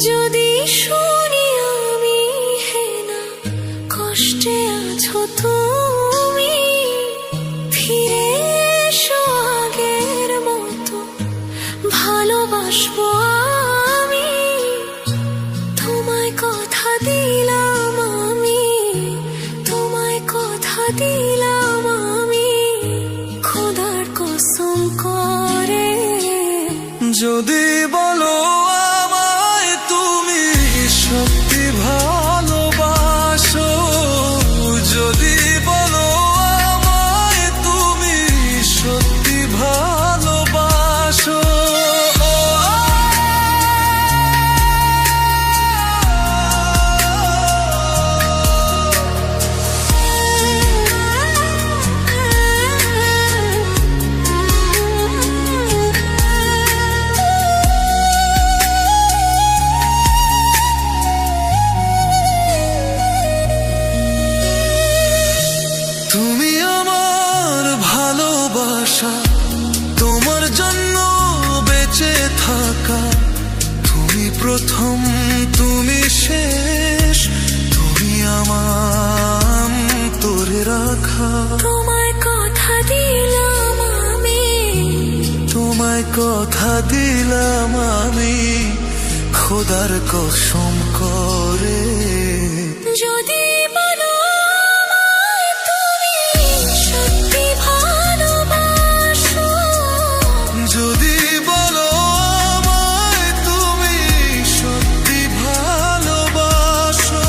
যদি শুনি আমি হেনা কষ্টে আছো তুমি, ফিরে এসো আগের মতো ভালোবাসবো আমি। তোমায় কথা দিলাম আমি, তোমায় কথা দিলাম আমি, খোদার কসম করে। যদি বলো আমায় তুমি সত্যি ভালোবাসো, যদি বলো আমায় তুমি সত্যি ভালোবাসো, তুমি আমার ভালোবাসা, তোমার জন্য বেঁচে থাকা, তুমি প্রথম তুমি শেষ, তুমি আমার তোরে রাখা। তোমায় কথা দিলাম আমি, তোমায় কথা দিলাম আমি, খোদার কসম করে। যদি বলো আমায় তুমি সত্যি ভালোবাসো, যদি বলো আমায় তুমি সত্যি ভালোবাসো,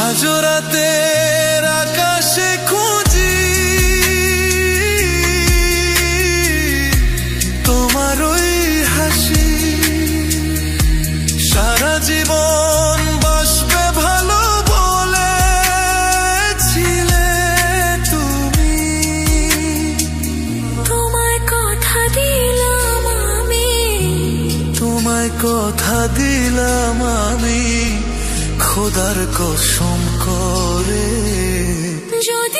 আজ রাতের আকাশে খুঁজি তোমার ওই হাসি, সারা জীবন বাসবে ভালো বলেছিলে তুমি। তোমায় কথা দিলাম আমি, তোমায় কথা দিলাম আমি, খোদার কসম করে। যদি